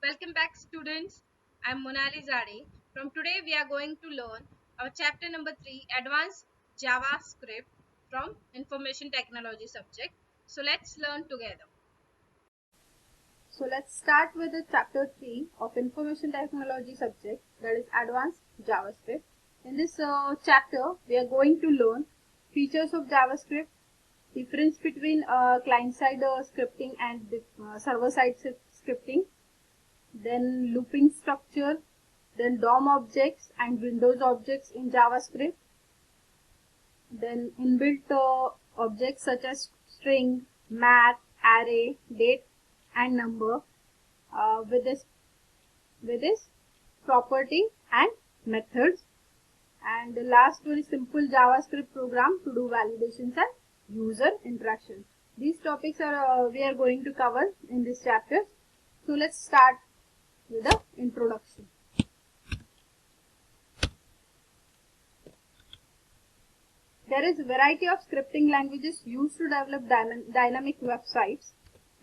Welcome back, students. I'm Monali Zade. From today, we are going to learn our chapter number 3, Advanced JavaScript from Information Technology subject. So let's learn together. So let's start with the chapter 3 of information technology subject, that is advanced JavaScript. In this chapter we are going to learn features of JavaScript, difference between client-side scripting and server-side scripting, then looping structure, then DOM objects and Windows objects in JavaScript, then inbuilt objects such as string, math, array, date and number with this property and methods, and the last one is simple JavaScript program to do validations and user interaction. These topics are we are going to cover in this chapter. So let's start with the introduction. There is a variety of scripting languages used to develop dynamic websites.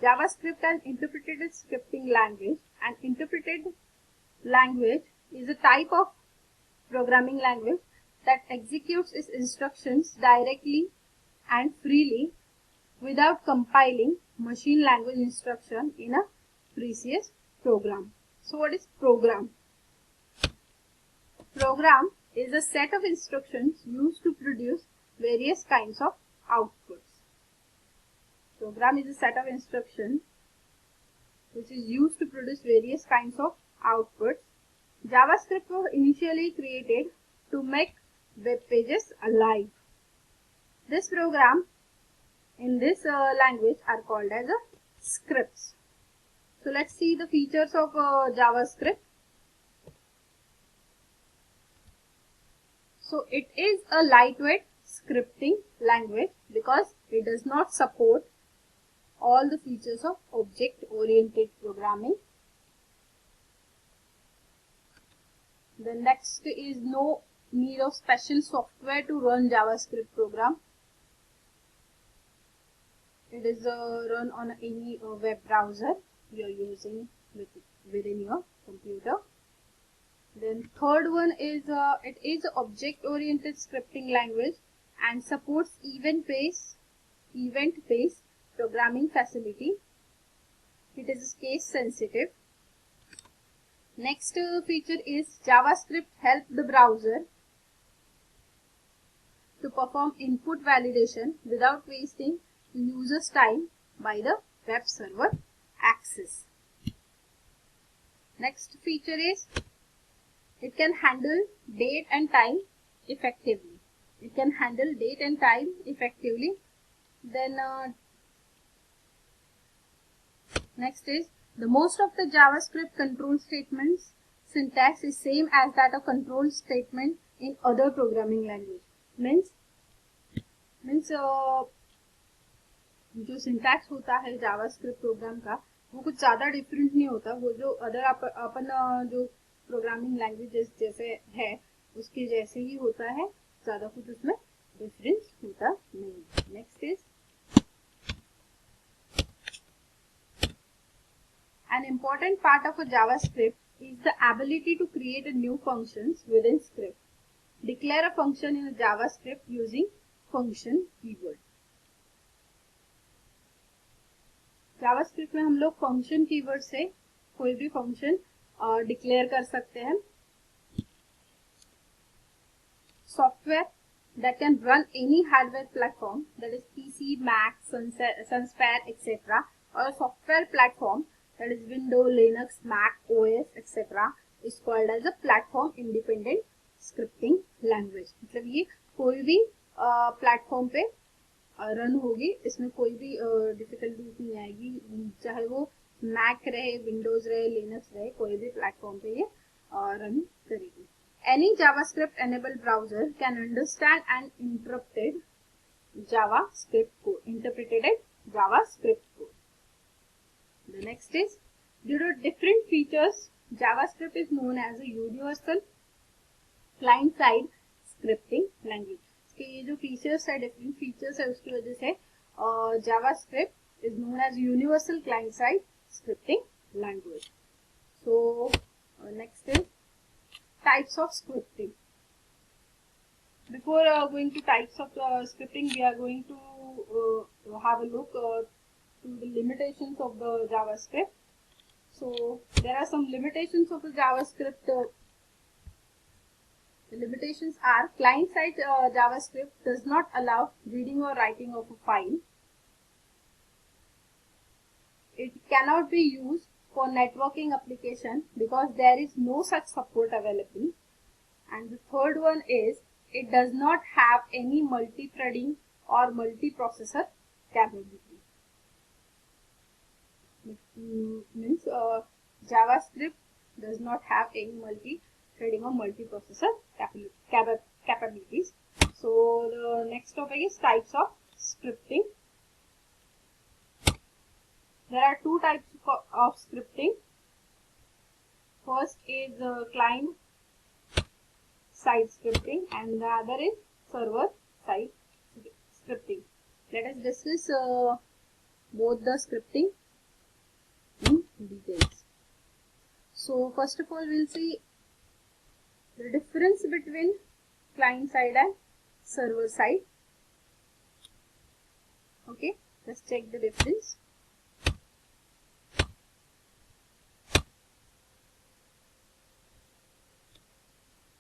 JavaScript is interpreted scripting language. An interpreted language is a type of programming language that executes its instructions directly and freely without compiling machine language instruction in a previous program. So what is program? Program is a set of instructions used to produce various kinds of outputs. Program is a set of instructions which is used to produce various kinds of outputs. JavaScript was initially created to make web pages alive. This program in this language are called as scripts. So let's see the features of JavaScript. So it is a lightweight scripting language because it does not support all the features of object-oriented programming. The next is no need of special software to run JavaScript program. It is run on any web browser you are using within your computer. Then third one is it is object-oriented scripting language and supports event-based programming facility. It is case sensitive. Next feature is JavaScript help the browser to perform input validation without wasting user's time by the web server access. Next feature is it can handle date and time effectively. It can handle date and time effectively. Then next is the most of the JavaScript control statements syntax is same as that of control statement in other programming language. Means जो syntax होता है JavaScript programme का वो कुछ ज़्यादा different नहीं होता. वो जो अदर अपन जो प्रोग्रामिंग लैंग्वेजेस जैसे है उसके जैसे ही होता है, ज़्यादा कुछ उसमें डिफरेंस होता नहीं. Next is an important part of a JavaScript is the ability to create a new functions within script. Declare a function in a JavaScript using function keyword. JavaScript में हम लोग फंक्शन कीवर्ड से कोई भी function declare कर सकते हैं. Software that can run any hardware platform, that is PC, Mac, Sunspire, etc., or a software platform that is Windows, Linux, Mac OS, etc., is called as a platform independent scripting language. मतलब ये कोई भी platform पे run होगी, इसमें कोई भी difficulties नहीं आएगी, चाहे वो मैक रहे, विंडोज रहे, लिनक्स रहे, कोई भी प्लेटफॉर्म पे ये रन करेगी. Any JavaScript enabled browser can understand and interpreted JavaScript code. The next is, due to different features, JavaScript is known as a universal client-side scripting language. इसके ये जो फीचर्स है, डिफरेंट फीचर्स है, उसकी वजह से JavaScript is known as universal client-side scripting language. So next is types of scripting. Before going to types of scripting, we are going to have a look to the limitations of the JavaScript. So there are some limitations of the JavaScript. The limitations are client-side JavaScript does not allow reading or writing of a file. It cannot be used for networking application because there is no such support available. And the third one is it does not have any multi-threading or multiprocessor capability. Means JavaScript does not have any multi-threading or multiprocessor capabilities. So the next topic is types of scripting. There are two types of scripting. First is client side scripting and the other is server side scripting. Let us discuss both the scripting in details. So first of all, we'll see the difference between client side and server side. Okay, let's check the difference.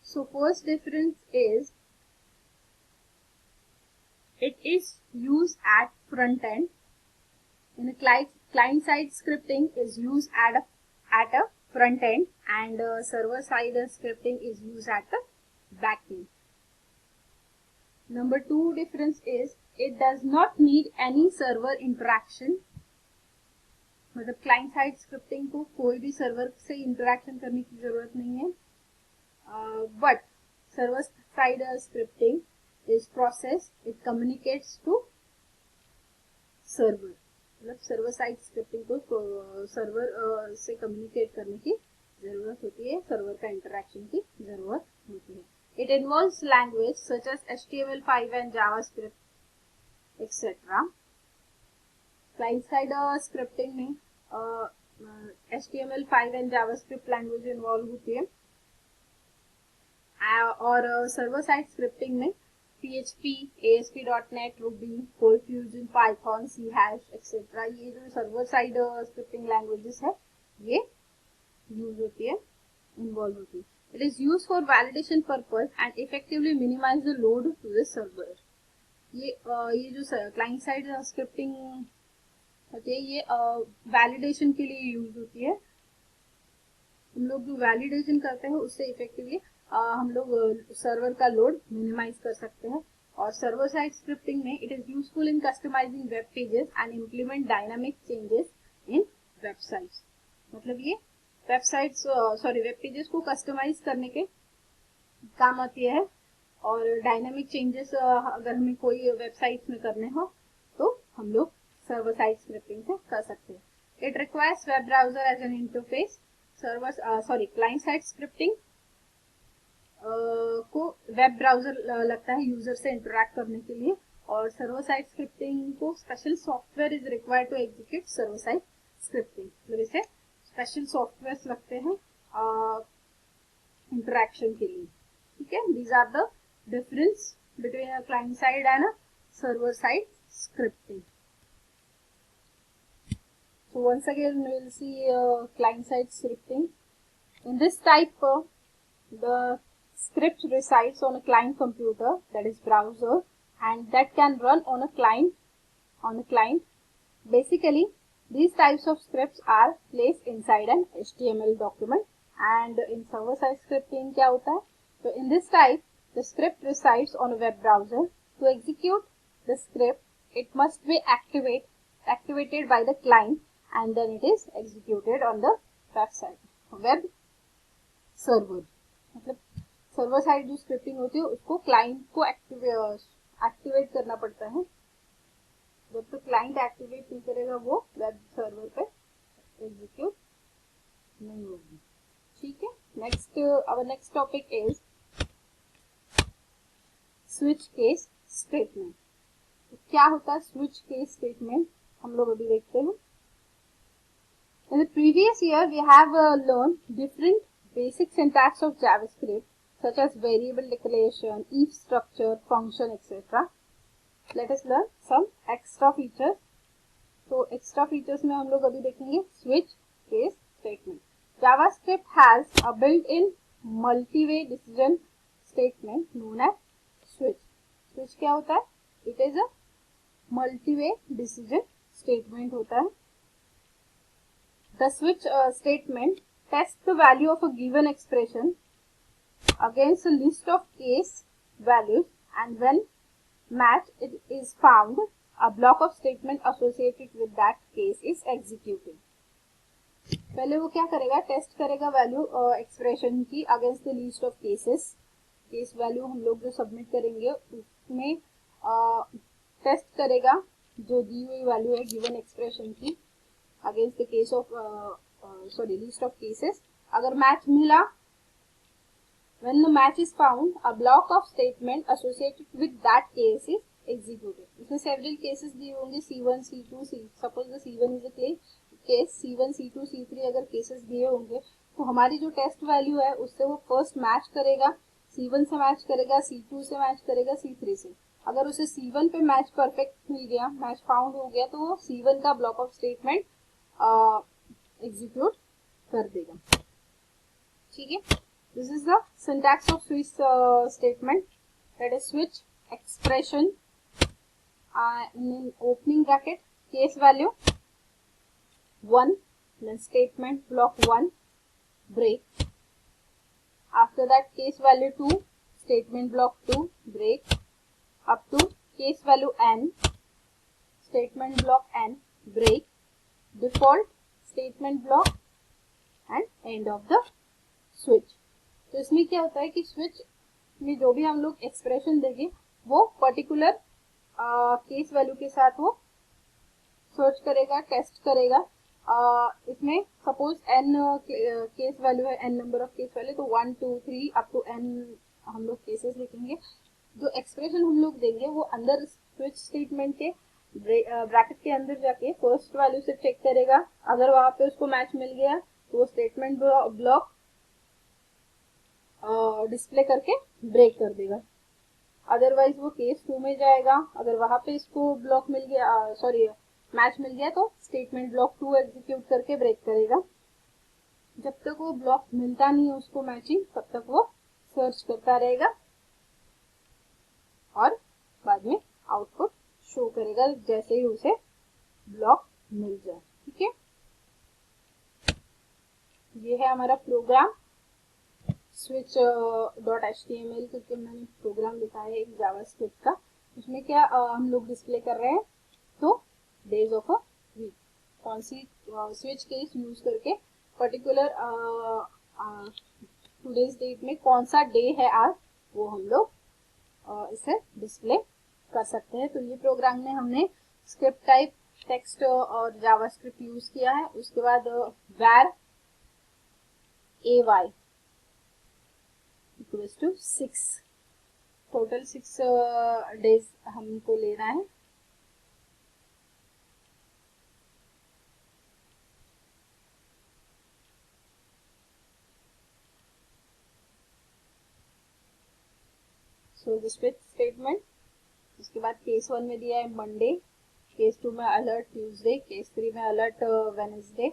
So first difference is it is used at front end. In a client side scripting is used at a front end and server side scripting is used at the back end. Number two difference is it does not need any server interaction. मतलब client side scripting को कोई भी server से interaction करने की जरूरत नहीं है. But server side scripting is process, it communicates to server. मतलब सर्वर साइड स्क्रिप्टिंग को सर्वर से कम्युनिकेट करने की जरूरत होती है, सर्वर का इंटरेक्शन की जरूरत होती है. It involves language such as HTML5 and JavaScript, etc. Client side scripting में HTML5 and JavaScript language involve होती है और सर्वर साइड स्क्रिप्टिंग में PHP, ASP.NET, Ruby, Cold Fusion, Python, C Hash, etc. ये जो सर्वर साइड स्क्रिप्टिंग लैंग्वेजेस है ये use होती है, इन्वॉल्व होती है. It is used for validation purpose and effectively minimize the load to the server. ये जो क्लाइंट साइड स्क्रिप्टिंग होती है ये वैलिडेशन के लिए यूज होती है. हम लोग जो वैलिडेशन करते हैं उससे इफेक्टिवली हम लोग सर्वर का लोड मिनिमाइज कर सकते हैं. और सर्वर साइड स्क्रिप्टिंग में it is useful in customising web pages and implement dynamic changes in websites. मतलब ये वेब पेजेस को कस्टमाइज करने के काम आती है और डायनामिक चेंजेस अगर हमें कोई वेबसाइट में करने हो तो हम लोग सर्वर साइड स्क्रिप्टिंग से कर सकते हैं. It requires web browser as an interface. Client side scripting को वेब ब्राउजर लगता है यूजर से इंटरेक्ट करने के लिए और सर्वर साइड स्क्रिप्टिंग को special software is required to execute server side scripting. मतलब इसे स्पेशल सॉफ्टवेयर लगते हैं इंटरेक्शन के लिए. ठीक है, these are the difference between a client side and a server side scripting. So once again we will see client side scripting. In this type the script resides on a client computer, that is browser, and that can run on a client. Basically these types of scripts are placed inside an HTML document. And in server side scripting क्या होता है, so in this type the script resides on a web browser. To execute the script it must be activated by the client and then it is executed on the web server. मतलब server side जो scripting होती है उसको client को activate करना पड़ता है. जब तक क्लाइंट एक्टिवेट नहीं करेगा वो वेब सर्वर पे एग्जीक्यूट नहीं होगी. ठीक है, next our next topic is switch case statement. क्या होता है स्विच केस स्टेटमेंट, हम लोग अभी देखते हैं. In the previous year, we have learned different basic syntax of JavaScript such as variable declaration, if structure, function, etc. Let us learn some extra features. तो extra features में हम लोग अभी देखेंगे switch case statement. JavaScript has a built in multiway decision statement known as switch. Switch क्या होता है? It is a multiway decision statement होता है. The switch statement test the value of a given expression against a list of case values, and when match it is found, a block of statement associated with that case is executed. पहले वो क्या करेगा? Test करेगा value expression की against the list of cases. Case value हम लोग जो submit करेंगे उसमें टेस्ट करेगा जो दी हुई वैल्यू है गिवन एक्सप्रेशन की against the case of list of cases. अगर मैच मिला, when the match is found, a block of statement associated with that case is executed. इसमें several cases दिए होंगे C1, C2, suppose the C1 is a case, C1, C2, C3 अगर cases दिए होंगे तो हमारी जो टेस्ट वैल्यू है उससे वो फर्स्ट मैच करेगा. C1 से मैच करेगा, C2 से मैच करेगा, C3 से. अगर उसे C1 पे मैच परफेक्ट मिल गया, मैच फाउंड हो गया, तो वो C1 का ब्लॉक ऑफ स्टेटमेंट एग्जीक्यूट कर देगा. ठीक है. This is the syntax of switch statement, that is switch expression in opening bracket case value 1, then statement block 1 break. After that case value 2, statement block 2 break, up to case value n, statement block n break, default statement block and end of the switch. तो इसमें क्या होता है कि switch में जो भी हम लोग एक्सप्रेशन देंगे वो पर्टिकुलर केस वैल्यू के साथ वो सर्च करेगा, टेस्ट करेगा. इसमें सपोज n केस वैल्यू है, n number of case value, तो 1 2 3 अप टू n हम लोग केसेस लिखेंगे. जो एक्सप्रेशन हम लोग देंगे वो अंदर स्विच स्टेटमेंट के ब्रैकेट के अंदर जाके फर्स्ट वैल्यू से चेक करेगा. अगर वहां पे उसको मैच मिल गया तो वो स्टेटमेंट ब्लॉक डिस्प्ले करके ब्रेक कर देगा. अदरवाइज वो केस 2 में जाएगा. अगर वहां पे इसको ब्लॉक मिल गया, मैच मिल गया, तो स्टेटमेंट ब्लॉक 2 एग्जीक्यूट करके ब्रेक करेगा. जब तक वो ब्लॉक मिलता नहीं है उसको मैचिंग, तब तक वो सर्च करता रहेगा और बाद में आउटपुट शो करेगा जैसे ही उसे ब्लॉक मिल जाए. ठीक है. ये है हमारा प्रोग्राम switch.html करके मैंने प्रोग्राम लिखा है एक जावास्क्रिप्ट का. उसमें क्या हम लोग डिस्प्ले कर रहे हैं, तो डेज ऑफ अ वीक, कौन सी स्विच केस यूज करके पर्टिकुलर टुडेज डेट में कौन सा डे है आज, वो हम लोग इसे डिस्प्ले कर सकते हैं. तो ये प्रोग्राम में हमने स्क्रिप्ट टाइप टेक्स्ट और जावास्क्रिप्ट यूज किया है. उसके बाद var ay equals to 6, total 6 days हमको लेना है. So the switch statement. उसके बाद केस 1 में दिया है मंडे, केस 2 में अलर्ट ट्यूसडे, केस 3 में alert Wednesday,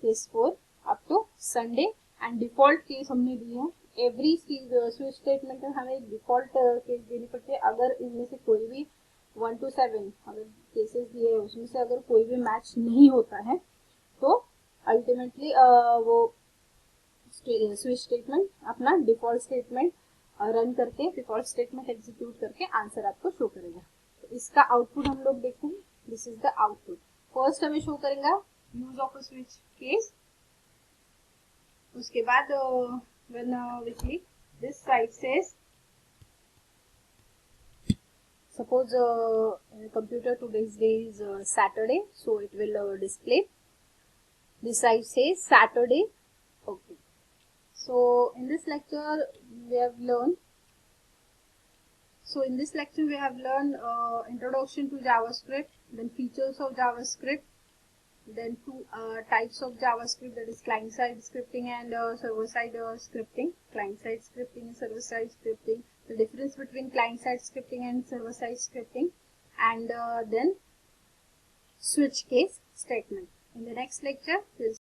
case 4 up to Sunday. And default case हमने दी है. एवरी स्विच स्टेटमेंट में हमें एक डिफॉल्ट केस देनी पड़ती है. अगर इनमें से कोई भी 1 to 7 अगर केसेस दिए हैं उसमें से अगर कोई भी मैच नहीं होता है तो अल्टीमेटली वो स्विच स्टेटमेंट अपना डिफॉल्ट स्टेटमेंट रन करके, डिफॉल्ट स्टेटमेंट एग्जीक्यूट करके आंसर आपको शो करेगा. तो इसका आउटपुट हम लोग देखते हैं. This is the output. First हमें शो करेगा use of a switch case. उसके बाद when we click this site says suppose computer today's day is Saturday, so it will display this site says Saturday. Okay, so in this lecture we have learned introduction to JavaScript, then features of JavaScript, then two types of JavaScript, that is client-side scripting and server-side scripting. Client-side scripting and server-side scripting, the difference between client-side scripting and server-side scripting, and then switch case statement. In the next lecture, we'll